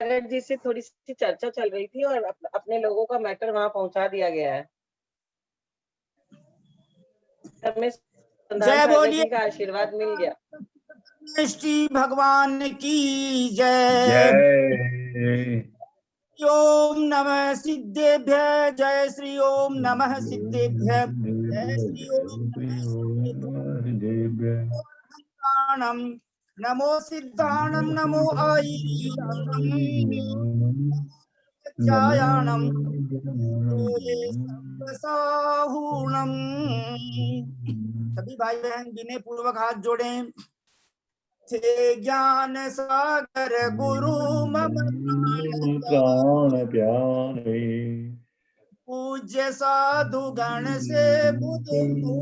नारायण जी से थोड़ी सी चर्चा चल रही थी और अपने लोगों का मैटर वहां पहुंचा दिया गया है। हमें संधान जय सागर बोलिए जी का आशीर्वाद मिल गया। श्री भगवान की जय। जय ओम नमः सिद्धेभ्य जय श्री ओम नमः सिद्धेभ्य जय श्री ओम सिद्धाणम नमो सिद्धाणम नमो आयर्याणम साहूणम। सभी भाई बहन विनय पूर्वक हाथ जोड़े। थे ज्ञान सागर गुरु मम प्राण प्यारे पूज्य साधु गण से बुधु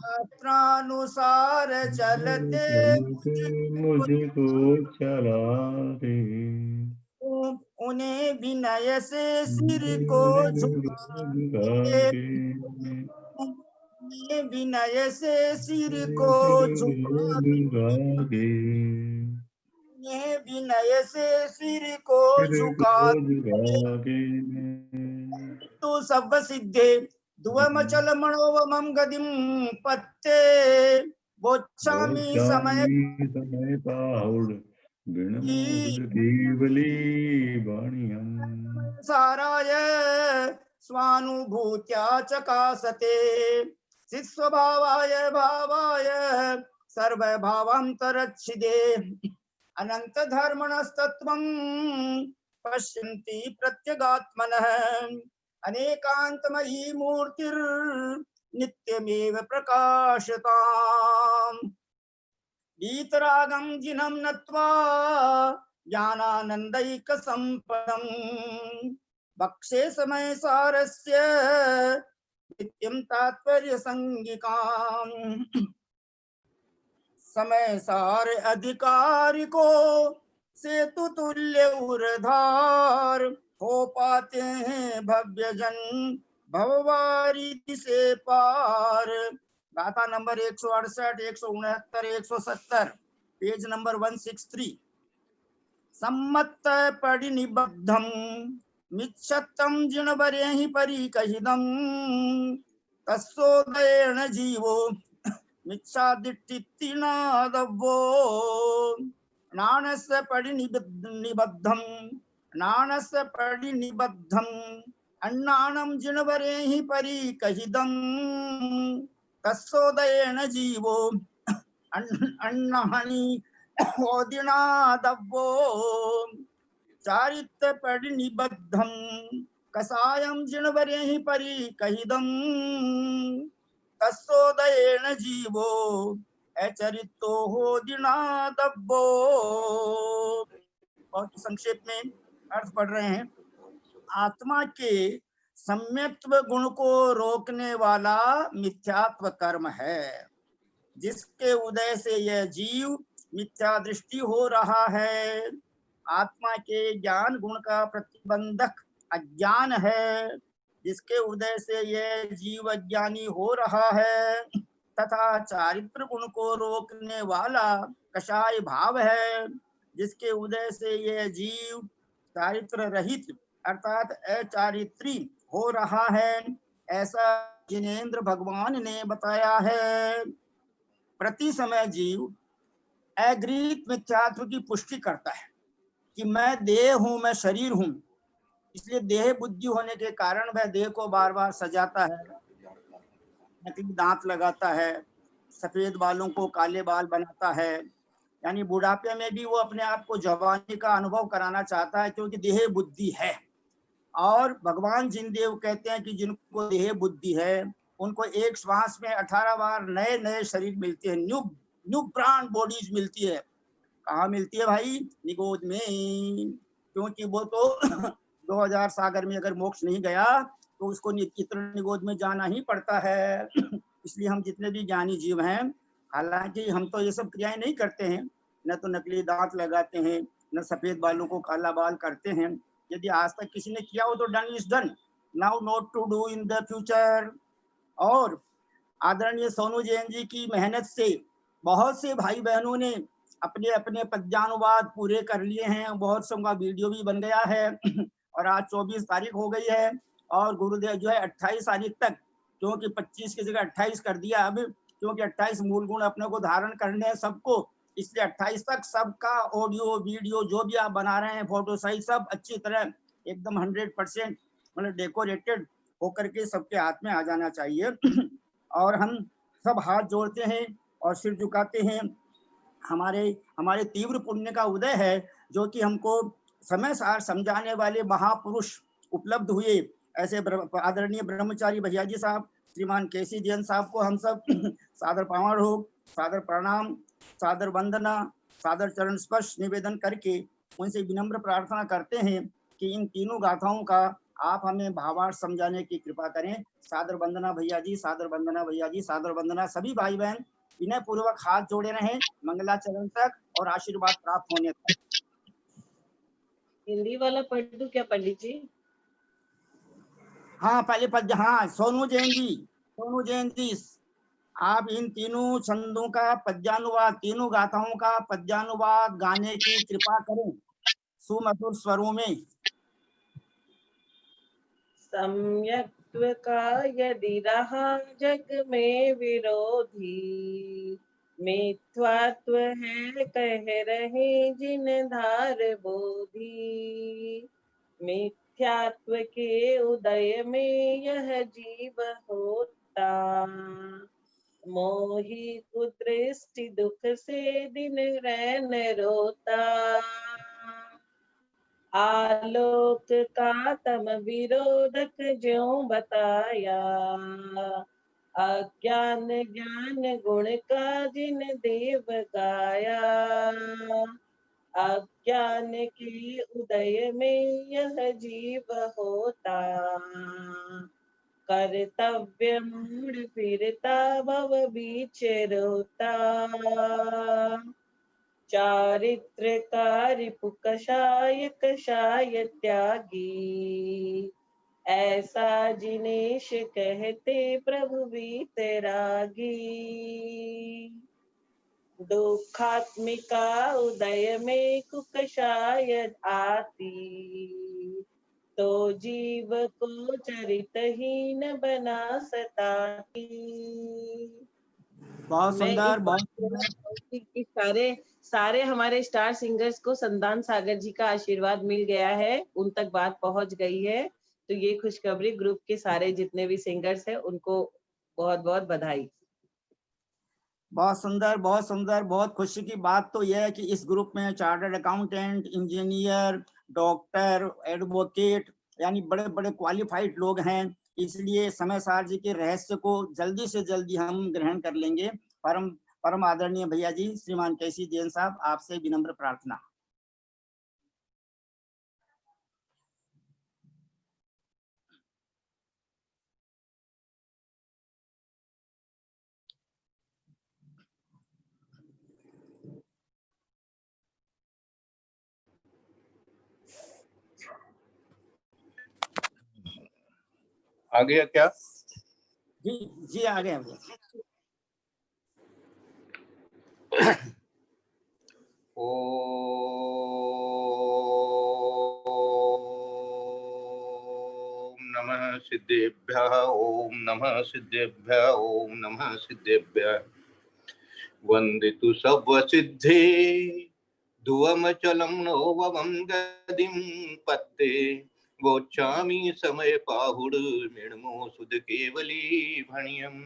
शास्त्रानुसार चलते मुझको चला रे। उन्हें विनय से सिर को झुकाते विनय से सिर को झुकाते विनय से सिर को झुकाते तो सब सिद्धे दुवमचल मनोवमं गदिं पत्ते बोच्छामि समय पाहुड़ केवली बाणियम साराय स्वानुभूत्या चकासते चित्स्वभावाय भावाय सर्वभावान्तरच्छिदे अनंत धर्मणस्तत्वं पश्यन्ति प्रत्यगात्मनः अनेकान्तमयी मूर्तिर् नित्यमेव प्रकाशताम् वीतरागं जिनं नत्वा ज्ञानानन्दैकसम्पदम् वक्षे समय सारस्य नित्यं तात्पर्यसंगिकाम् समय सार अधिकारी को सेतु तुल्य उर्धार हो पाते हैं भव्य जन भववारी से पार। गाथा नंबर 168, 169, 170, पेज नंबर 163। सम्मत परिनिबद्धम मिच्छत्तम जिनवरे ही परिकहिदम तस्सोदयेन जीवो मिच्छादिट्टिनादवो नाणस्य परिनिबद्धम नाणस्य परिनिबद्धम अन्नानं जिनवरे ही परिकहिदम तस्सोदयेन जीवो अन्नानि ओदिनादवो चारित्र परिनिबद्धम कसायं जिनवरे ही परिकहिदम तस्सोदयेन जीवो अचरितो हो दिनादब्बो। बहुत संक्षेप में अर्थ पढ़ रहे हैं। आत्मा के सम्यक्त्व गुण को रोकने वाला मिथ्यात्व कर्म है, जिसके उदय से यह जीव मिथ्या दृष्टि हो रहा है। आत्मा के ज्ञान गुण का प्रतिबंधक अज्ञान है, जिसके उदय से यह जीव अज्ञानी हो रहा है, तथा चारित्र गुण को रोकने वाला कषाय भाव है, जिसके उदय से यह जीव चारित्र रहित अर्थात अचारित्री हो रहा है। ऐसा जिनेंद्र भगवान ने बताया है। प्रति समय जीव अगृहीत मिथ्यात्व की पुष्टि करता है कि मैं देह हूं, मैं शरीर हूं। इसलिए देह बुद्धि होने के कारण वह देह को बार बार सजाता है, नकली दांत लगाता है, सफेद बालों को काले बाल बनाता है। यानी बुढ़ापे में भी वो अपने आप को जवानी का अनुभव कराना चाहता है, क्योंकि देह बुद्धि है। और भगवान जिनदेव कहते हैं कि जिनको देह बुद्धि है उनको एक श्वास में 18 बार नए नए शरीर मिलते हैं, न्यू प्राण बॉडीज मिलती है। कहाँ मिलती है भाई? निगोद में। क्योंकि वो तो 2000 सागर में अगर मोक्ष नहीं गया तो उसको चित्र निगोद में जाना ही पड़ता है। इसलिए हम जितने भी ज्ञानी जीव हैं, हालांकि हम तो ये सब क्रियाएं नहीं करते हैं, न तो नकली दांत लगाते हैं, न सफेद बालों को काला बाल करते हैं। यदि आज तक किसी ने किया हो तो done is done, now not to do in the future. और आदरणीय सोनू जैन जी की मेहनत से बहुत से भाई बहनों ने अपने अपने पद्यानुवाद पूरे कर लिए हैं, बहुत से उनका वीडियो भी बन गया है और आज 24 तारीख हो गई है और गुरुदेव जो है 28 तारीख तक, क्योंकि 25 की जगह 28 कर दिया अब, क्योंकि 28 मूल गुण अपने को धारण करने हैं सबको, इसलिए 28 तक सबका ऑडियो वीडियो जो भी आप बना रहे हैं, फोटो सही सब अच्छी तरह एकदम 100% मतलब डेकोरेटेड होकर के सबके हाथ में आ जाना चाहिए। और हम सब हाथ जोड़ते हैं और सिर झुकाते हैं। हमारे तीव्र पुण्य का उदय है जो कि हमको समय सार समझाने वाले महापुरुष उपलब्ध हुए, ऐसे आदरणीय ब्रह्मचारी भैया जी साहब, श्रीमान केसी जैन साहब को हम सब सादर प्रणाम हो, सादर प्रणाम, सादर वंदना, सादर चरण स्पर्श निवेदन करके उनसे विनम्र प्रार्थना करते हैं कि इन तीनों गाथाओं का आप हमें भावार्थ समझाने की कृपा करें। सादर वंदना भैया जी, सादर वंदना भैया जी, सादर वंदना सभी भाई बहन विनय पूर्वक हाथ जोड़े रहें मंगलाचरण तक और आशीर्वाद प्राप्त होने तक। हिंदी वाला पढ़ दूं क्या पंडित जी? हाँ पहले पद्य, हाँ सोनू जैन जी आप इन तीनों छंदों का पद्यानुवाद, तीनों गाथाओं का पद्यानुवाद गाने की कृपा करें सुमधुर स्वरों में। सम्यक्त्व का यदि रहा जग में विरोधी, मिथ्यात्व है कह रहे जिन धार बोधी। मिथ्यात्व के उदय में यह जीव होता, मोही कुदृष्टि दुख से दिन रैन रोता। आलोक का तम विरोधक ज्यों बताया, अज्ञान ज्ञान गुण का जिन देव गाया। अज्ञान के उदय में यह जीव होता, कर्तव्य मूढ़ फिरता भव बीच रोता। चारित्र कार्य कषाय कषाय त्यागी, ऐसा जिनेश कहते प्रभु वीतरागी। दुखात्मिका उदय में कुकषाय आती, तो जीव को चरितहीन बना सताती। बहुत मैं सुंदर, इस बहुत बात कि सारे हमारे स्टार सिंगर्स को संतान सागर जी का आशीर्वाद मिल गया है, उन तक बात पहुंच गई है, तो ये खुशखबरी ग्रुप के सारे जितने भी सिंगर्स हैं उनको बहुत बहुत बधाई। बहुत सुंदर, बहुत सुंदर। बहुत खुशी की बात तो यह है कि इस ग्रुप में chartered accountant, engineer, doctor, advocate यानी बड़े बड़े क्वालिफाइड लोग हैं, इसलिए समय सार जी के रहस्य को जल्दी से जल्दी हम ग्रहण कर लेंगे। परम परम आदरणीय भैया जी श्रीमान केसी जैन साहब, आपसे विनम्र प्रार्थना। आ गया क्या? जी जी आ गए भैया। ओम नमः सिद्धेभ्यः, ओम नमः सिद्धेभ्यः, ओम नमः सिद्धेभ्यः। वंदितु सर्वसिद्धे धुवमचलं नोवमं गदिं पत्ते, गोच्छामि समय पाहुड मृण्मो सुध केवली भणियम्।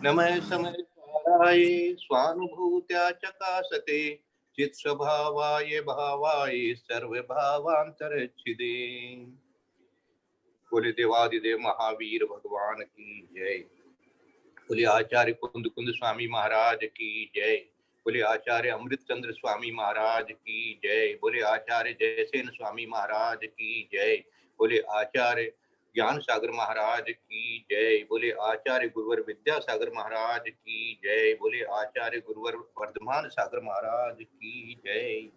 नमः समय साराय स्वानुभूत्या चकासते, चित स्वभावाय भावाय सर्वभावांतरच्छिदे। बोले देवादिदेव महावीर भगवान की जय। बोले आचार्य कुंद कुंद स्वामी महाराज की जय। बोले आचार्य अमृत चंद्र स्वामी महाराज की जय। बोले आचार्य जयसेन स्वामी महाराज की जय। बोले आचार्य ज्ञान सागर महाराज की जय। बोले आचार्य गुरुवर विद्यासागर महाराज की जय। बोले आचार्य गुरुवर वर्धमान सागर महाराज की जय।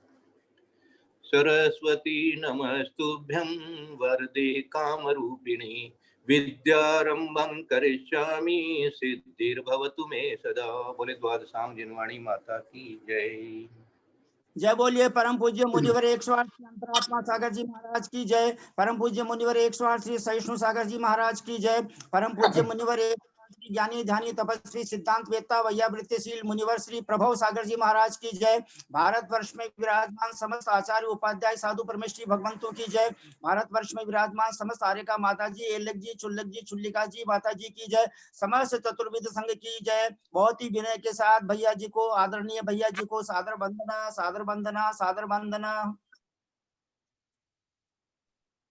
सरस्वती नमस्तुभ्यं वरदे कामरूपिणी, विद्यारंभं करिष्यामि सिद्धिर्भवतु मे सदा। बोले द्वादशांग जिनवाणी माता की जय। जय बोलिए परम पूज्य मुनिवर 108 श्री अंतरात्मा सागर जी महाराज की जय। परम पूज्य मुनिवर 108 श्री सहिष्णु सागर जी महाराज की जय। परम पूज्य मुनिवर 108 श्री ज्ञानी ध्यानी तपस्वी सिद्धांत वेत्ता वैयावृत्तिशील मुनिवर श्री प्रभव सागर जी महाराज की जय। भारतवर्ष में विराजमान समस्त आचार्य उपाध्याय साधु परमेश्वरी भगवंतों की जय। भारतवर्ष में विराजमान समस्त आर्यका माता जी, एलक जी, चुल्लिका जी माता जी की जय। समस्त चतुर्विद संघ की जय। बहुत ही विनय के साथ भैया जी को, आदरणीय भैया जी को सादर वंदना, सादर वंदना, सादर वंदना।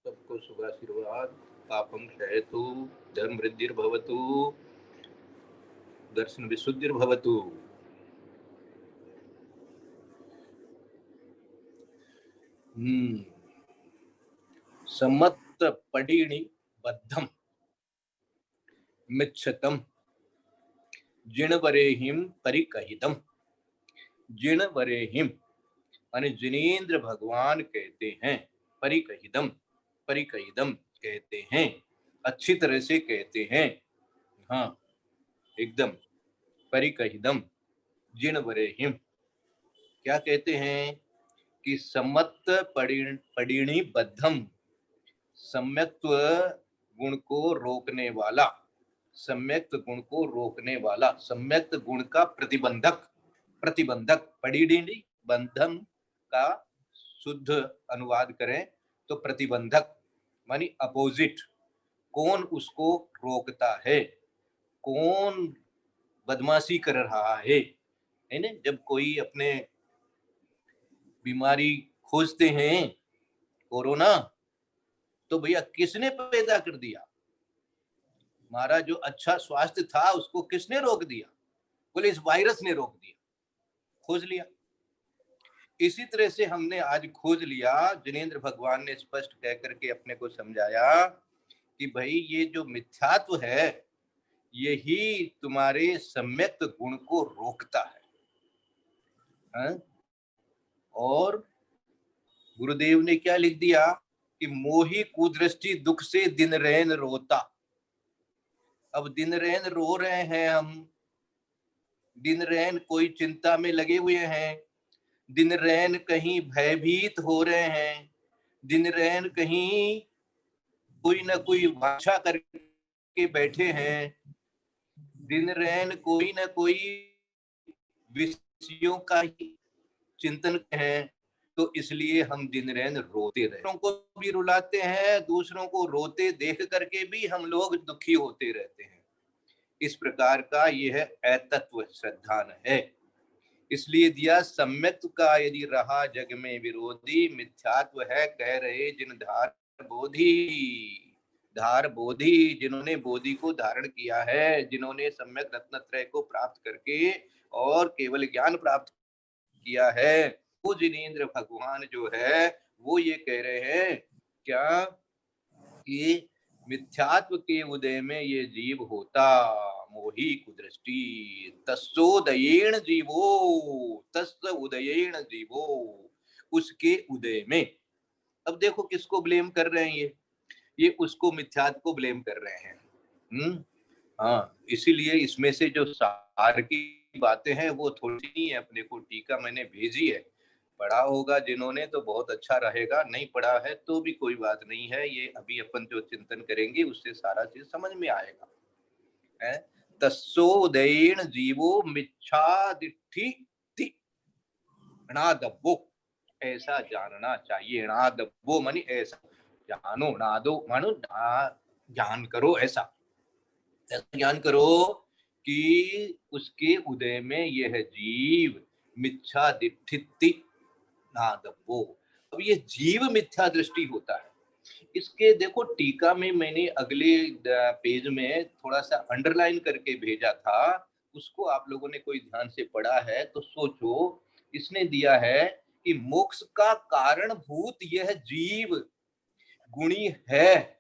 सबको शुभाशीर्वाद। पापम क्षयतु, धर्म वृद्धिर्भवतु, दर्शन विशुद्धिर्भवतु। सम्मत पडीणि बद्धम मिच्छतम जिणवरेहिम परिकहितम। जिणवरेहिम यानी जिनेंद्र भगवान कहते हैं, परिकहितम, परिकहितम कहते हैं, अच्छी तरह से कहते हैं। हाँ, एकदम परिकहितम जिणवरेहिम क्या कहते हैं कि सम्मत पडीणि बद्धम, सम्यक्त्व गुण को रोकने वाला, सम्यक्त गुण को रोकने वाला, सम्यक्त गुण का प्रतिबंधक, प्रतिबंधक पडीणि बंधम का शुद्ध अनुवाद करें तो प्रतिबंधक मानी अपोजिट। कौन उसको रोकता है, कौन बदमाशी कर रहा है ना। जब कोई अपने बीमारी खोजते हैं कोरोना, तो भैया किसने पैदा कर दिया? हमारा जो अच्छा स्वास्थ्य था उसको किसने रोक दिया? बोले इस वायरस ने रोक दिया, खोज लिया। इसी तरह से हमने आज खोज लिया, जिनेंद्र भगवान ने स्पष्ट कह करके अपने को समझाया कि भाई ये जो मिथ्यात्व है यही तुम्हारे सम्यक्त गुण को रोकता है। और गुरुदेव ने क्या लिख दिया कि मोही कुदृष्टि दुख से दिन रैन रोता। अब दिन रैन रो रहे हैं हम, दिन रैन कोई चिंता में लगे हुए हैं, दिन रैन कहीं भयभीत हो रहे हैं, दिन रैन कहीं कोई ना कोई वाचा करके बैठे हैं, दिन रैन कोई ना कोई विषयों का ही चिंतन है। तो इसलिए हम दिन रैन रोते रहे, दूसरों को भी रुलाते हैं, दूसरों को रोते देख करके भी हम लोग दुखी होते रहते हैं। इस प्रकार का यह अतत्व श्रद्धान है। इसलिए दिया सम्यक्त्व का यदि रहा जग में विरोधी, मिथ्यात्व है कह रहे जिन धार बोधि। धार बोधि, जिन्होंने बोधि को धारण किया है, जिन्होंने सम्यक रत्नत्रय को प्राप्त करके और केवल ज्ञान प्राप्त किया है, वो जिनेंद्र भगवान जो है वो ये कह रहे हैं क्या कि मिथ्यात्व के उदय में ये जीव होता। मोही कुदृष्टि तस्सोदयेन जीवो, तस्स उदयेन जीवो, उसके उदय में। अब देखो किसको ब्लेम कर रहे हैं ये उसको मिथ्यात्व को ब्लेम कर रहे हैं। हाँ, इसीलिए इसमें से जो सार की बातें हैं वो थोड़ी नहीं है, अपने को टीका मैंने भेजी है, पढ़ा होगा जिन्होंने तो बहुत अच्छा रहेगा, नहीं पढ़ा है तो भी कोई बात नहीं है। ये अभी अपन जो चिंतन करेंगे उससे सारा चीज समझ में आएगा। है तस्सोदयेन जीवो मिच्छादिठि णादब्बो, ऐसा जानना चाहिए। णादब्बो मानी ऐसा जानो, नादो मानो ज्ञान करो, ऐसा ज्ञान करो कि उसके उदय में यह जीव मिथ्या दिठिति नादब्बो। अब ये जीव मिथ्या दृष्टि होता है। इसके देखो टीका में मैंने अगले पेज में थोड़ा सा अंडरलाइन करके भेजा था, उसको आप लोगों ने कोई ध्यान से पढ़ा है तो सोचो। इसने दिया है कि मोक्ष का कारण भूत यह जीव गुणी है,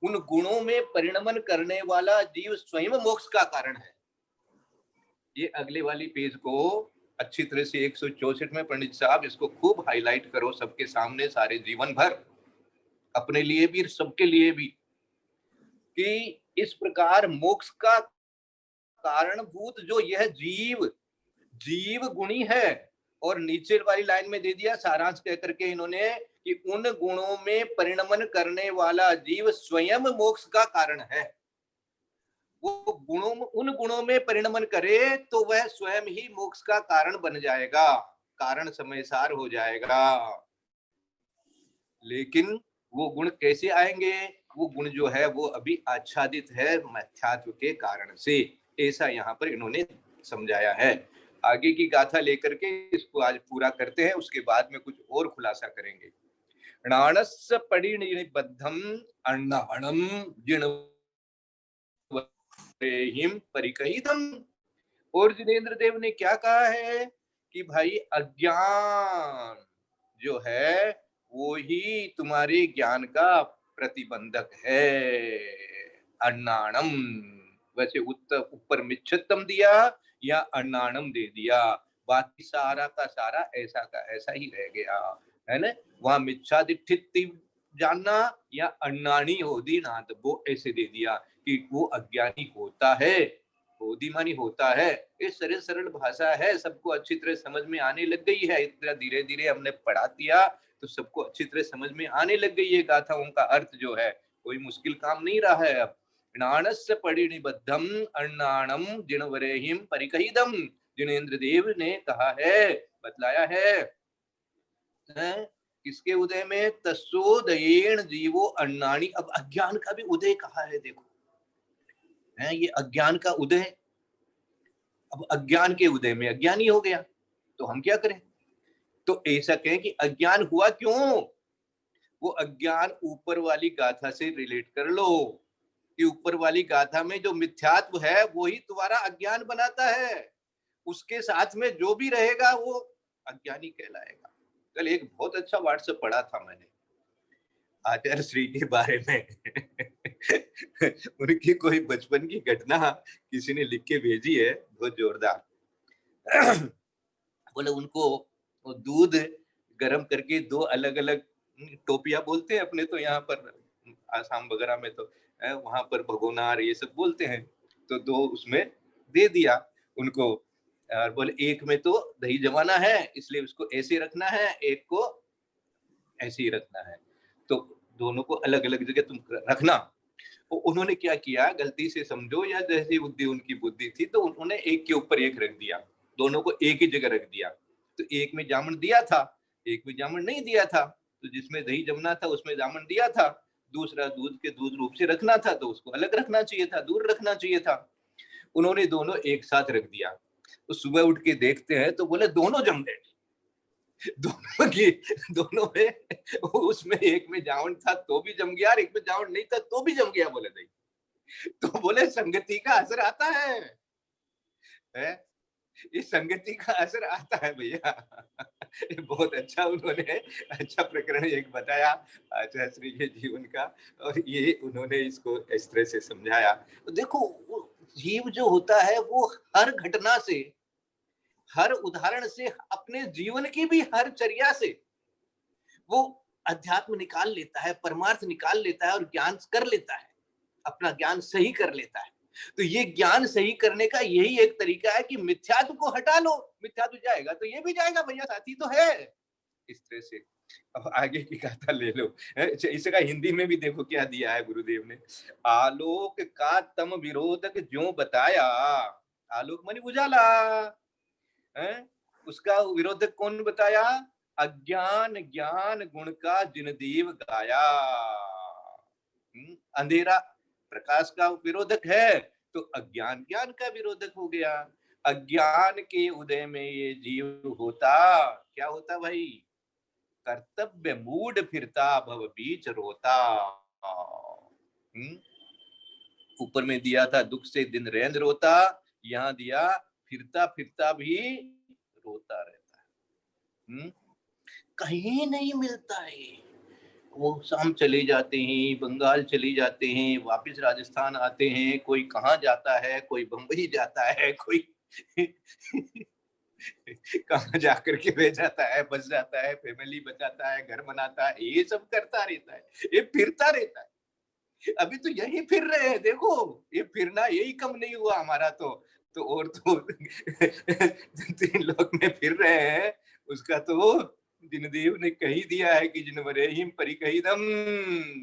उन गुणों में परिणमन करने वाला जीव स्वयं मोक्ष का कारण है। ये अगले वाली पेज को अच्छी तरह से 164 में पंडित साहब इसको खूब हाईलाइट करो सबके सामने, सारे जीवन भर, अपने लिए भी सबके लिए भी, कि इस प्रकार मोक्ष का कारणभूत जो यह जीव जीव गुणी है, और नीचे वाली लाइन में दे दिया सारांश कह करके इन्होंने कि उन गुणों में परिणमन करने वाला जीव स्वयं मोक्ष का कारण है। वो उन गुणों में परिणमन करे तो वह स्वयं ही मोक्ष का कारण बन जाएगा, कारण समयसार हो जाएगा। लेकिन वो गुण कैसे आएंगे? वो गुण जो है वो अभी आच्छादित है मिथ्यात्व के कारण से, ऐसा यहाँ पर इन्होंने समझाया है। आगे की गाथा लेकर के इसको आज पूरा करते हैं, उसके बाद में कुछ और खुलासा करेंगे। णाणस्य परिणिबद्धम अन्नाणम जिनवरेहिम परिकहितम। और जिनेंद्र देव ने क्या कहा है कि भाई अज्ञान जो है वो ही तुम्हारे ज्ञान का प्रतिबंधक है। अन्नाणम, वैसे ऊपर मिच्छतम दिया या अन्नाणम दे दिया, बाकी सारा का सारा ऐसा का ऐसा ही रह गया है ना। वहां मिच्छादिठित जानना या अन्नाणी होदी नाथ, वो ऐसे दे दिया कि वो अज्ञानी होता है, होदी मानी होता है। ये सरल सरल भाषा है, सबको अच्छी तरह समझ में आने लग गई है। इतना धीरे धीरे हमने पढ़ा दिया तो सबको अच्छी तरह समझ में आने लग गई है गाथाओं का अर्थ जो है, कोई मुश्किल काम नहीं रहा है अब। णाणस्य परिणिबद्धम अन्नाणम जिनवरेहिम परिकहिदम, जिनेंद्र देव ने कहा है, बतलाया है किसके उदय में? तस्सोदयेन जीवो अन्नाणी। अब अज्ञान का भी उदय कहा है, देखो है ये अज्ञान का उदय। अब अज्ञान के उदय में अज्ञानी हो गया तो हम क्या करें? तो ऐसा कहें कि अज्ञान हुआ क्यों? वो अज्ञान ऊपर वाली गाथा से रिलेट कर लो कि ऊपर वाली गाथा में जो मिथ्यात्व है वो ही तुम्हारा अज्ञान बनाता है, उसके साथ में जो भी रहेगा वो अज्ञानी कहलाएगा। कल एक बहुत अच्छा व्हाट्सएप पढ़ा था मैंने आचार्य श्री के बारे में उनकी कोई बचपन की घटना किसी ने लिख के भेजी है, बहुत जोरदार। बोले उनको वो दूध गर्म करके दो अलग अलग टोपियां बोलते हैं अपने तो यहाँ पर आसाम वगैरह में तो वहां पर भगोनार ये सब बोलते हैं, तो दो उसमें दे दिया उनको और बोले एक में तो दही जमाना है इसलिए उसको ऐसे रखना है, एक को ऐसे ही रखना है, तो दोनों को अलग अलग जगह तुम रखना। तो उन्होंने क्या किया, गलती से समझो या जैसी बुद्धि उनकी बुद्धि थी, तो उन्होंने एक के ऊपर एक रख दिया, दोनों को एक ही जगह रख दिया। तो एक में जामन दिया था, एक में जामन नहीं दिया था, तो जिसमें दही जमना था उसमें जामन दिया था, दूसरा दूध के दूध रूप से रखना था तो उसको अलग रखना चाहिए था, दूर रखना चाहिए था। उन्होंने दोनों एक साथ रख दिया। तो सुबह उठ के देखते हैं तो बोले दोनों जम गए, दोनों में उसमें एक में जावन था तो भी जम गया और एक में जावन नहीं था तो भी जम गया, बोले नहीं। तो बोले संगति का असर आता है? इस संगति का असर आता है भैया। बहुत अच्छा उन्होंने अच्छा प्रकरण एक बताया आचार्य श्री के जीवन का, और ये उन्होंने इसको इस तरह से समझाया। तो देखो जीव जो होता है वो हर घटना से, हर उदाहरण से, अपने जीवन की भी हर चर्या से वो अध्यात्म निकाल लेता है, परमार्थ निकाल लेता है और ज्ञान कर लेता है, अपना ज्ञान सही कर लेता है। तो ये ज्ञान सही करने का यही एक तरीका है कि मिथ्यात्व को हटा लो, मिथ्यात्व जाएगा तो ये भी जाएगा भैया, साथी तो है। इस तरह से अब आगे की गाथा ले लो। इसका हिंदी में भी देखो क्या दिया है गुरुदेव ने। आलोक का तम विरोधक ज्यों बताया, आलोक मानी उजाला है, उसका विरोधक कौन बताया? अज्ञान ज्ञान गुण का जिनदेव गाया। अंधेरा प्रकाश का विरोधक है तो अज्ञान ज्ञान का विरोधक हो गया। अज्ञान के उदय में ये जीव होता, क्या होता भाई? कर्तव्य मूड फिरता भव बीच रोता। ऊपर में दिया था दुख से दिन रैंद रोता, यहाँ दिया फिरता फिरता भी रोता रहता है। कहीं नहीं मिलता है। वो शाम चले जाते हैं, बंगाल चले जाते हैं, वापस राजस्थान आते हैं, कोई कहाँ जाता है, कोई बंबई जाता है, कोई कहाँ जाकर के रह जाता है, बस जाता है, फैमिली बचाता है, घर बनाता है, ये सब करता रहता है, ये फिरता रहता है। अभी तो यही फिर रहे हैं, देखो ये फिरना यही कम नहीं हुआ हमारा तो और तो 3 लोग में फिर रहे हैं उसका तो जिनदेव ने कही दिया है कि जिनवरेहिम परिकहिदम।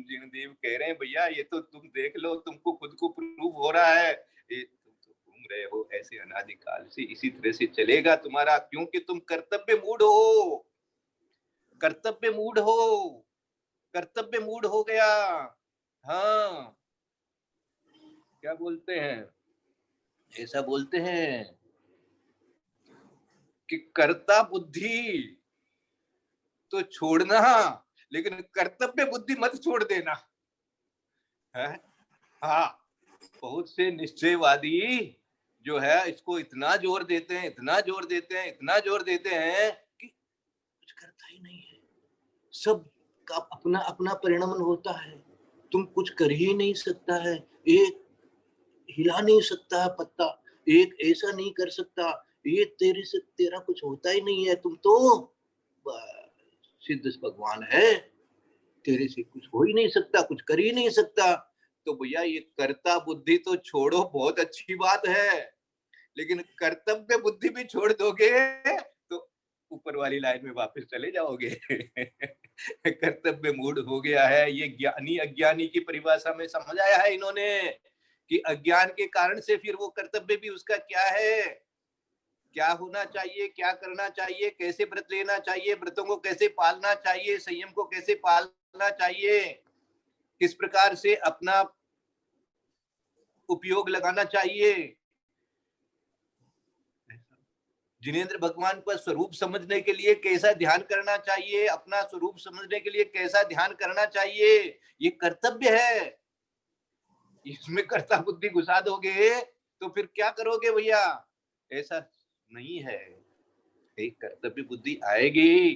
जिनदेव कह रहे हैं भैया ये तो तुम देख लो, तुमको खुद को प्रूव हो रहा है, ये तुम तो घूम रहे हो ऐसे अनादिकाल से, इसी तरह से चलेगा तुम्हारा, क्योंकि तुम कर्तव्य मूढ़ हो, कर्तव्य मूढ़ हो, कर्तव्य मूढ़ हो गया। हाँ, क्या बोलते हैं, ऐसा बोलते हैं कि कर्ता बुद्धि तो छोड़ना, लेकिन कर्तव्य बुद्धि मत छोड़ देना है। हाँ, बहुत से निश्चयवादी जो है इसको इतना जोर देते हैं, इतना जोर देते हैं, इतना जोर देते हैं कि कुछ करता ही नहीं है, सब का अपना अपना परिणाम होता है, तुम कुछ कर ही नहीं सकता है, एक हिला नहीं सकता है पत्ता, एक ऐसा नहीं कर सकता, ये तेरे से तेरा कुछ होता ही नहीं है, तुम तो सिद्ध भगवान है, तेरे से कुछ हो ही नहीं सकता, कुछ कर ही नहीं सकता। तो भैया ये कर्ता बुद्धि तो छोड़ो, बहुत अच्छी बात है, लेकिन कर्तव्य बुद्धि भी छोड़ दोगे तो ऊपर वाली लाइन में वापस चले जाओगे। कर्तव्य मूढ़ हो गया है, ये ज्ञानी अज्ञानी की परिभाषा में समझ आया है इन्होंने कि अज्ञान के कारण से फिर वो कर्तव्य भी उसका क्या है, क्या होना चाहिए, क्या करना चाहिए, कैसे व्रत लेना चाहिए, व्रतों को कैसे पालना चाहिए, संयम को कैसे पालना चाहिए, किस प्रकार से अपना उपयोग लगाना चाहिए। जिनेंद्र भगवान का स्वरूप समझने के लिए कैसा ध्यान करना चाहिए, अपना स्वरूप समझने के लिए कैसा ध्यान करना चाहिए, ये कर्तव्य है। इसमें कर्ता बुद्धि घुसा दोगे तो फिर क्या करोगे भैया, ऐसा नहीं है। एक कर्तव्य बुद्धि आएगी,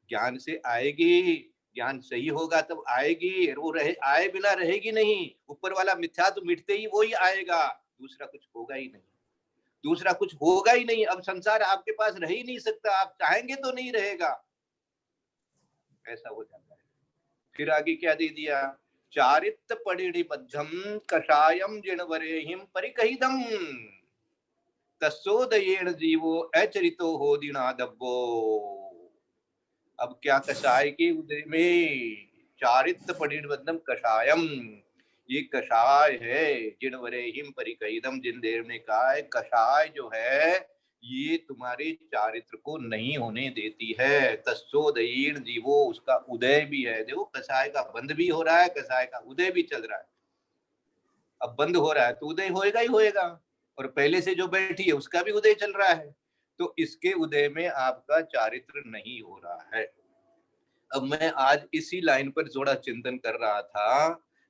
ज्ञान से आएगी, ज्ञान सही होगा तब आएगी, वो रहे आए बिना रहेगी नहीं। ऊपर वाला मिथ्या तो मिटते ही वो ही आएगा, दूसरा कुछ होगा ही नहीं, दूसरा कुछ होगा ही नहीं। अब संसार आपके पास रह ही नहीं सकता, आप चाहेंगे तो नहीं रहेगा, ऐसा हो जाता है। फिर आगे क्या दे दिया, चारित्र परिणिबद्धम कषायम जिनवरेहिम परिकहिदम तस्सोदयेन जीवो अचरितो हो दिनादब्बो। अब क्या कषाय के उदय में, चारित्र परिणिबद्धम कषायम, ये कषाय है, जिनवरेहिम परिकहिदम, जिन देव ने कहा है कषाय जो है ये तुम्हारे चारित्र को नहीं होने देती है। तस्सोदयेन जीवो, उसका उदय भी है, देखो कषाय का बंद भी हो रहा है, कषाय का उदय भी चल रहा है। अब बंद हो रहा है तो उदय होएगा ही होएगा, और पहले से जो बैठी है उसका भी उदय चल रहा है, तो इसके उदय में आपका चारित्र नहीं हो रहा है। अब मैं आज इसी लाइन पर थोड़ा चिंतन कर रहा था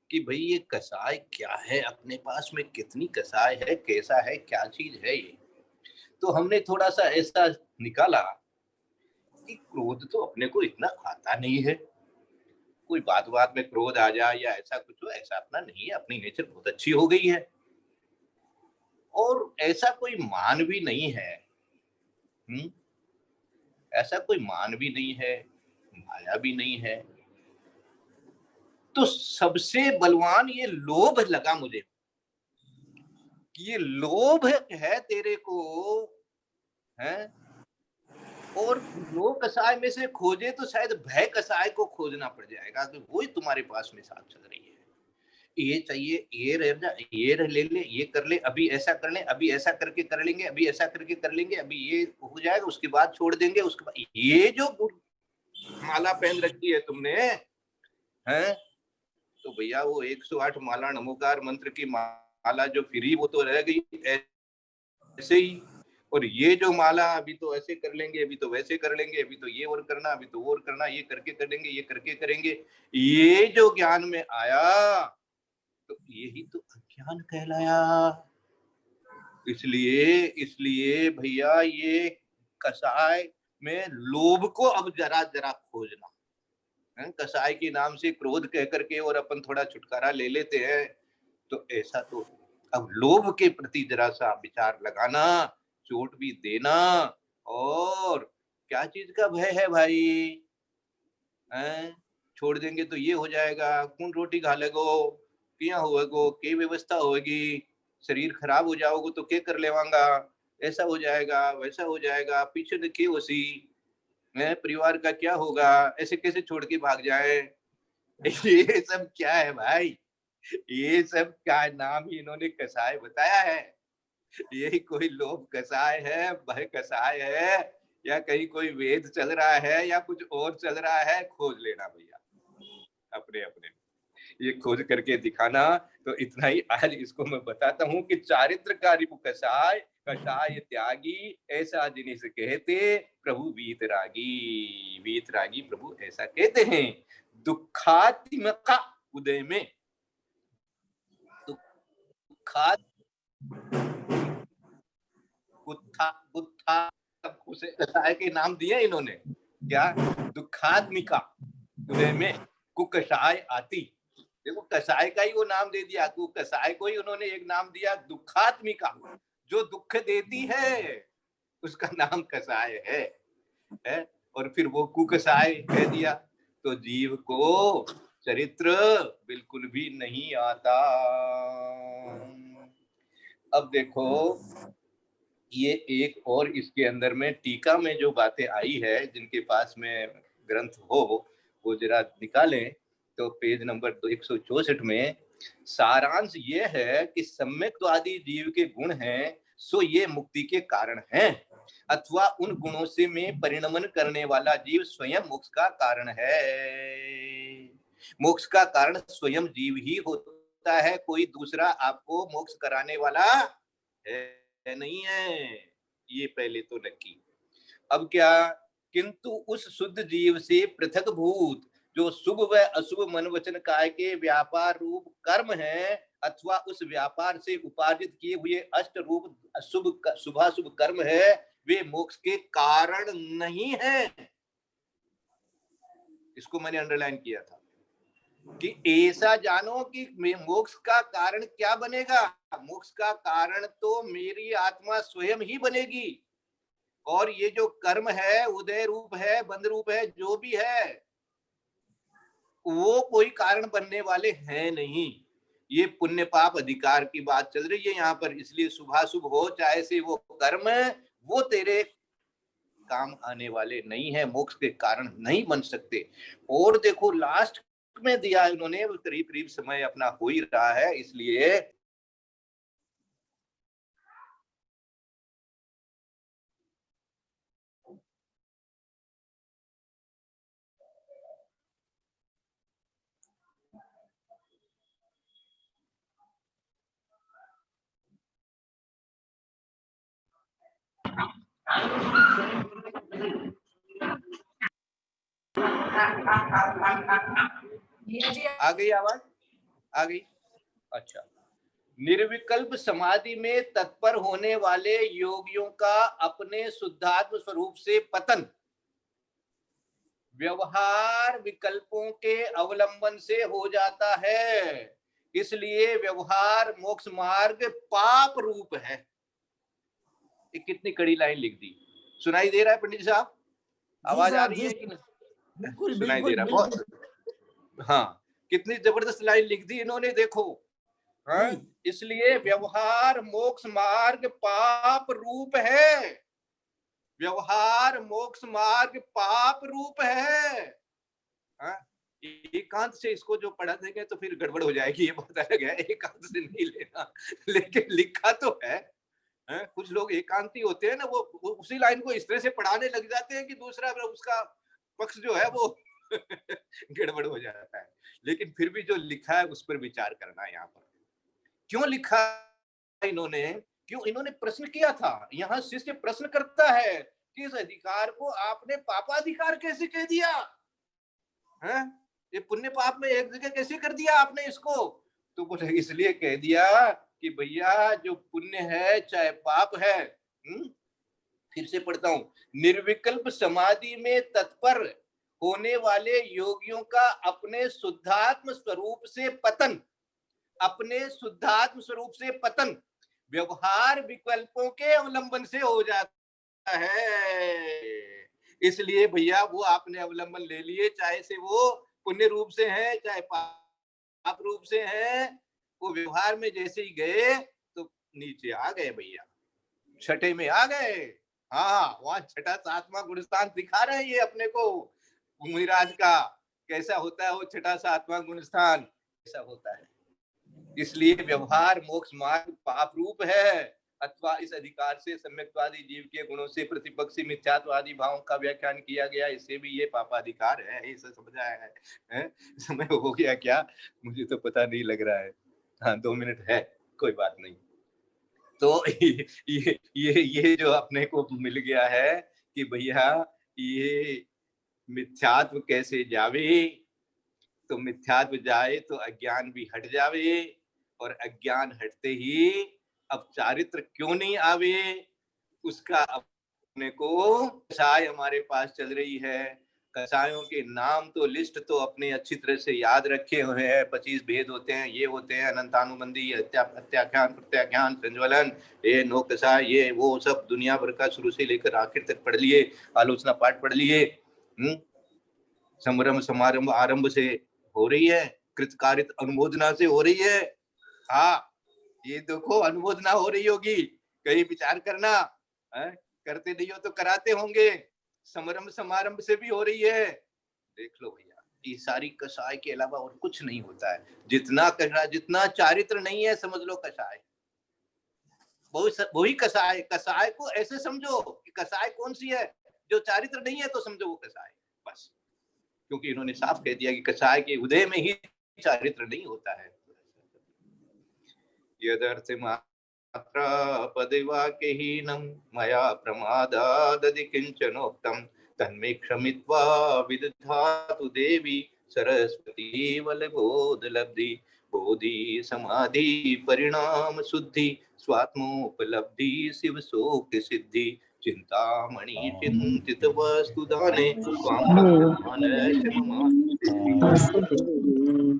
कि भाई ये कसाय क्या है, अपने पास में कितनी कसाय है, कैसा है, क्या चीज है ये। तो हमने थोड़ा सा ऐसा निकाला कि क्रोध तो अपने को इतना आता नहीं है, कोई बात बात में क्रोध आ जाए या ऐसा कुछ हो, ऐसा अपना नहीं है, अपनी नेचर बहुत अच्छी हो गई है, और ऐसा कोई मान भी नहीं है। ऐसा कोई मान भी नहीं है, माया भी नहीं है। तो सबसे बलवान ये लोभ लगा मुझे, कि ये लोभ है तेरे को, है, और लो कसाय में से खोजे तो शायद भय कसाय को खोजना पड़ जाएगा, कि वो ही तुम्हारे पास में साथ चल रही है। ये चाहिए, ये रह जा, ये ले ले, ये कर ले, अभी ऐसा कर ले, अभी ऐसा करके कर लेंगे, अभी ऐसा करके कर लेंगे, अभी ये हो जाएगा, उसके बाद छोड़ देंगे, उसके बाद ये जो माला पहन रखी है तुमने, हैं, तो भैया वो 108 माला नमोकार मंत्र की माला जो फ्री वो तो रह गई ऐसे ही, और ये जो माला अभी तो ऐसे कर लेंगे, अभी तो वैसे कर लेंगे, अभी तो ये और करना, अभी तो वो और करना, ये करके करेंगे, ये करके करेंगे, ये जो ज्ञान में आया तो यही तो अज्ञान कहलाया। इसलिए भैया ये कसाय में लोभ को अब जरा जरा खोजना, कसाय के नाम से क्रोध कह करके और अपन थोड़ा छुटकारा ले लेते हैं, तो ऐसा तो अब लोभ के प्रति जरा सा विचार लगाना, चोट भी देना। और क्या चीज का भय है भाई, हैं, छोड़ देंगे तो ये हो जाएगा, कौन रोटी खा लेगो, क्या होएगो, क्या व्यवस्था होगी, शरीर खराब हो जाओगे तो क्या कर लेवांगा, ऐसा हो जाएगा, वैसा हो जाएगा, पीछे देखिए उसी, परिवार का क्या होगा, ऐसे कैसे छोड़ के भाग जाए। ये सब क्या है भाई, ये सब क्या नाम ही इन्होंने कसाय बताया है। यही कोई लोभ कसाय है, भय कसाय है, या कहीं कोई वेद चल रहा है या कुछ और चल रहा है, खोज लेना भैया अपने अपने, ये खोज करके दिखाना। तो इतना ही आज इसको मैं बताता हूँ कि चारित्र का रिपु कसाय, कसाय त्यागी, ऐसा जिनिस कहते प्रभु वीतरागी। वीतरागी प्रभु ऐसा कहते हैं। दुखात्मका उदय में, दुखा गुत्था गुत्था उसे कसाय के नाम दिए इन्होंने, क्या, दुखात्मिका उदय में कुकसाय आती। देखो कसाय का ही वो नाम दे दिया, कसाय को ही उन्होंने एक नाम दिया दुखात्मिका, जो दुख देती है उसका नाम कसाय है? और फिर वो कुकसाय कह दिया, तो जीव को चरित्र बिल्कुल भी नहीं आता। अब देखो ये एक और इसके अंदर में टीका में जो बातें आई है, जिनके पास में ग्रंथ हो वो जरा निकालें। तो पेज नंबर 164 में सारांश ये है कि सम्यक्त्वादि जीव के गुण हैं, सो ये मुक्ति के कारण हैं, अथवा उन गुणों से में परिणमन करने वाला जीव स्वयं मोक्ष का कारण है। मोक्ष का कारण स्वयं जीव ही होता है, कोई दूसरा आपको मोक्ष कराने वाला है नहीं है, ये पहले तो नक्की। अब क्या, किंतु उस शुद्ध जीव से पृथक भूत जो शुभ व अशुभ मन वचन काय के व्यापार रूप कर्म है, अथवा उस व्यापार से उपार्जित किए हुए अष्ट रूप शुभाशुभ कर्म है, वे मोक्ष के कारण नहीं है। इसको मैंने अंडरलाइन किया था कि ऐसा जानो कि मोक्ष का कारण क्या बनेगा। मोक्ष का कारण तो मेरी आत्मा स्वयं ही बनेगी, और ये जो कर्म है, उदय रूप है, बंध रूप है, जो भी है, वो कोई कारण बनने वाले हैं नहीं। ये पुण्य पाप अधिकार की बात चल रही है यहाँ पर, इसलिए शुभाशुभ हो चाहे से वो कर्म, वो तेरे काम आने वाले नहीं है, मोक्ष के कारण नहीं बन सकते। और देखो लास्ट में दिया इन्होंने, करीब करीब समय अपना हो ही रहा है, इसलिए आ गई आवाज, आ गई। अच्छा, निर्विकल्प समाधि में तत्पर होने वाले योगियों का अपने शुद्धात्म स्वरूप से पतन व्यवहार विकल्पों के अवलंबन से हो जाता है, इसलिए व्यवहार मोक्ष मार्ग पाप रूप है। ये कितनी कड़ी लाइन लिख दी, सुनाई दे रहा है पंडित साहब? आवाज आ रही है कि नहीं? बिल्कुल सुनाई दे बिल्कुल रहा है बिल्कुल। बहुत। हाँ, कितनी जबरदस्त लाइन लिख दी इन्होंने, देखो। हाँ, इसलिए व्यवहार मोक्ष मार्ग पाप रूप है। व्यवहार मोक्ष मार्ग पाप रूप है। हाँ, एकांत से इसको जो पढ़ा देंगे तो फिर गड़बड़ हो जाएगी, ये बात अलग है, एकांत से नहीं लेना, लेकिन लिखा तो है। कुछ लोग एकांती होते हैं ना, वो उसी लाइन को इस तरह से पढ़ाने लग जाते हैं कि दूसरा उसका पक्ष जो है वो गड़बड़ हो जाता है। लेकिन फिर भी जो लिखा है उस पर विचार करना है। यहाँ पर क्यों लिखा इन्होंने, क्यों इन्होंने प्रश्न किया था। यहाँ शिष्य प्रश्न करता है कि इस अधिकार को आपने पापाधिकार कैसे कह दिया है? ये पुण्य पाप में एक जगह कैसे कर दिया आपने इसको? तो बोले इसलिए कह दिया कि भैया जो पुण्य है चाहे पाप है, फिर से पढ़ता हूं, निर्विकल्प समाधि में तत्पर होने वाले योगियों का अपने शुद्धात्म स्वरूप से पतन, अपने शुद्धात्म स्वरूप से पतन व्यवहार विकल्पों के अवलंबन से हो जाता है। इसलिए भैया वो आपने अवलंबन ले लिए, चाहे से वो पुण्य रूप से है चाहे पाप रूप से है, वो व्यवहार में जैसे ही गए तो नीचे आ गए भैया, छठे में आ गए। हाँ, वहाँ छठा सातवां गुणस्थान दिखा रहे हैं ये अपने को मुनिराज का, कैसा होता है वो छठा सातवां गुणस्थान, कैसा होता है। इसलिए व्यवहार मोक्ष मार्ग पाप रूप है, अथवा इस अधिकार से सम्यक्तवादी जीव के गुणों से प्रतिपक्षी मिथ्यात्वादी भावों का व्याख्यान किया गया, इससे भी ये पापाधिकार है, इसे समझाया है। समय हो गया क्या, मुझे तो पता नहीं लग रहा है। हाँ 2 मिनट है, कोई बात नहीं। तो ये जो अपने को मिल गया है कि भैया ये मिथ्यात्व कैसे जावे, तो मिथ्यात्व जाए तो अज्ञान भी हट जावे, और अज्ञान हटते ही अब चारित्र क्यों नहीं आवे, उसका अपने को कसाय हमारे पास चल रही है। कसायों के नाम तो लिस्ट तो अपने अच्छी तरह से याद रखे हुए हैं, 25 भेद होते हैं, ये होते हैं अनंतानुबंधी, अत्याख्यान प्रत्याख्यान संज्वलन, ये नो कसाय, ये वो सब दुनिया भर का शुरू से लेकर आखिर तक पढ़ लिए, आलोचना पाठ पढ़ लिए। समरम समारंभ आरंभ से हो रही है, कृतकारित अनुमोदना से हो रही है। हाँ ये देखो अनुमोदना हो रही होगी, कहीं विचार करना है? करते नहीं हो तो कराते होंगे, समरंभ समारंभ से भी हो रही है। देख लो भैया, ये सारी कसाय के अलावा और कुछ नहीं होता है। जितना कसाय, जितना चारित्र नहीं है समझ लो कसाय, वही कसाय। कसाय को ऐसे समझो कि कसाय कौन सी है, जो चारित्र नहीं है तो समझो वो कसाय, बस। क्योंकि इन्होंने साफ कह दिया कि कसाय के उदय में ही चारित्र नहीं होता है। यदर्थ मात्रा पदवाक्यहीनं मया प्रमादादधि किंचनोक्तं तन्मे क्षमित्वा विदधातु देवी सरस्वती वल्लभोदलब्धि बोधि समाधि परिणाम शुद्धि स्वात्मोपलब्धि शिव शोक सिद्धि चिंतामणि चिंतित वस्तुदाने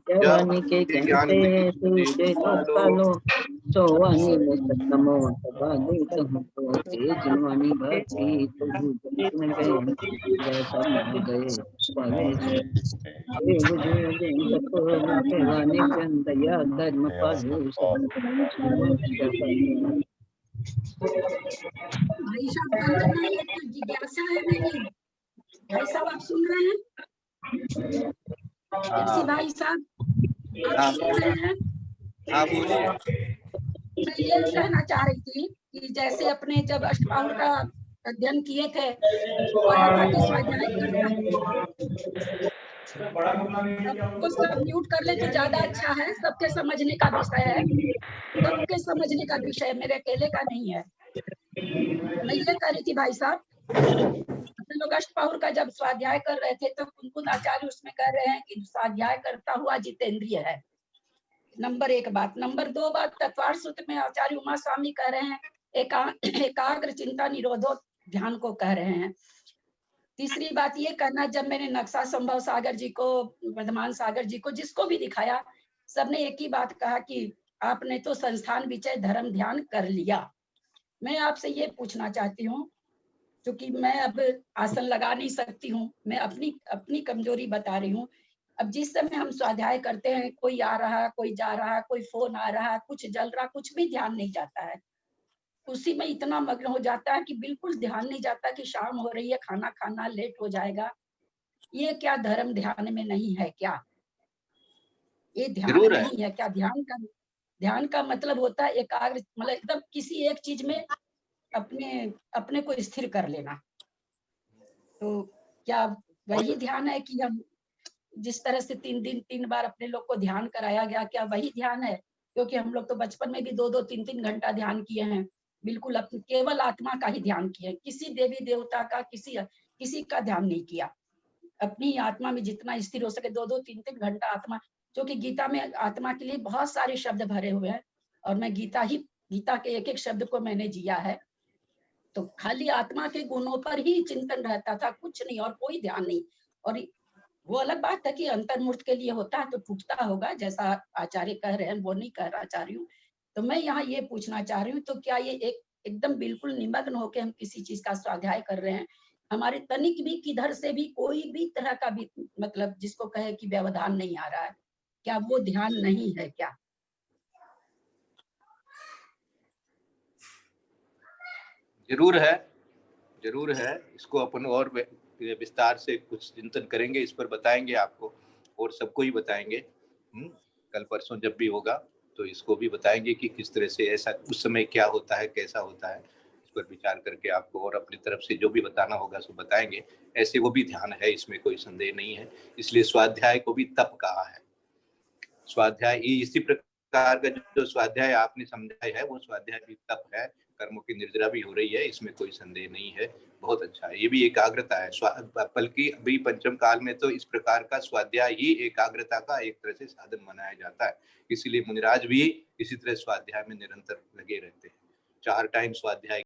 जवानी के कहते तुझे तो सोवानी में सतमो बाली कहूँ तो तेज जवानी बाती तो में गए जैसा मिल गए स्वामी मुझे जवानी चंदया धर्म पालू भाई साहब बंद नहीं है, तो जिज्ञासा है मेरी। भाई साहब आप सुन रहे हैं? भाई साहब आप सुन रहे हैं? हाँ बोलिए। मैं ये कहना चाह रही थी कि जैसे अपने जब अष्टपाउर का अध्ययन किए थे तो आया था कि स्वाध्याय करना, सबको सब म्यूट कर ले तो ज्यादा अच्छा है, सबके समझने का विषय है, सबके समझने का विषय, मेरे अकेले का नहीं है। मैं ये कह रही थी भाई साहब, अपने लोग अष्टपाउर का जब स्वाध्याय कर रहे थे तो कुंकुन आचार्य उसमें कह रहे हैं कि स्वाध्याय करता हुआ जितेंद्रिय है, नंबर 1 बात। नंबर 2 बात, तत्वार सूत्र में आचार्य उमा स्वामी कह रहे हैं एकाग्र चिंता निरोधो ध्यान को कह रहे हैं। तीसरी बात ये कहना, जब मैंने नक्शा संभव सागर जी को, वर्धमान सागर जी को, जिसको भी दिखाया, सबने एक ही बात कहा कि आपने तो संस्थान विचय धर्म ध्यान कर लिया। मैं आपसे ये पूछना चाहती हूँ, क्योंकि मैं अब आसन लगा नहीं सकती हूँ, मैं अपनी कमजोरी बता रही हूँ। अब जिस समय हम स्वाध्याय करते हैं, कोई आ रहा, कोई जा रहा, कोई फोन आ रहा, कुछ जल रहा, कुछ भी ध्यान नहीं जाता है, उसी में इतना मग्न हो जाता है कि बिल्कुल ध्यान नहीं जाता कि शाम हो रही है, खाना खाना लेट हो जाएगा। ये क्या धर्म ध्यान में नहीं है क्या? ये ध्यान नहीं है क्या? ध्यान का मतलब होता है एकाग्र, मतलब एकदम किसी एक चीज में अपने को स्थिर कर लेना। तो क्या वही ध्यान है कि हम जिस तरह से 3 दिन 3 बार अपने लोग को ध्यान कराया गया, क्या वही ध्यान है? क्योंकि हम लोग तो बचपन में भी 2-2 3-3 घंटा ध्यान किए हैं, बिल्कुल अपने केवल आत्मा का ही ध्यान किए, किसी देवी देवता का किसी का ध्यान नहीं किया। अपनी आत्मा में जितना स्थिर हो सके 2-2 3-3 घंटा आत्मा, क्योंकि गीता में आत्मा के लिए बहुत सारे शब्द भरे हुए हैं और मैं गीता के एक-एक शब्द को मैंने जिया है। तो खाली आत्मा के गुणों पर ही चिंतन रहता था, कुछ नहीं और कोई ध्यान नहीं। और वो अलग बात है कि अंतर्मूर्त के लिए होता है तो टूटता होगा, जैसा आचार्य कह रहे हैं, वो नहीं कह रहा आचार्य। तो मैं यहाँ ये पूछना चाह रही हूँ, तो क्या ये एकदम बिल्कुल निमग्न होकर हम किसी चीज का स्वाध्याय कर रहे हैं, हमारे तनिक भी किधर से भी कोई भी तरह का भी मतलब जिसको कहे कि व्यवधान नहीं आ रहा है, क्या वो ध्यान नहीं है क्या? जरूर है, जरूर है। इसको अपन और विस्तार से कुछ चिंतन करेंगे, इस पर बताएंगे आपको और सबको ही बताएंगे। कल परसों जब भी होगा तो इसको भी बताएंगे कि किस तरह से ऐसा उस समय क्या होता है, कैसा होता है, इस पर विचार करके आपको और अपनी तरफ से जो भी बताना होगा सो बताएंगे। ऐसे वो भी ध्यान है, इसमें कोई संदेह नहीं है। इसलिए स्वाध्याय को भी तप कहा है। स्वाध्याय इसी प्रकार का जो स्वाध्याय आपने समझाया है वो स्वाध्याय भी तप है, कर्मों की निर्जरा भी हो रही है, इसमें कोई संदेह नहीं है। बहुत अच्छा है, ये भी एकाग्रता है। बल्कि अभी पंचम काल में तो इस प्रकार का स्वाध्याय ही एकाग्रता का एक तरह से साधन माना जाता है। इसीलिए मुनिराज भी इसी तरह स्वाध्याय में निरंतर लगे रहते हैं। 4 टाइम स्वाध्याय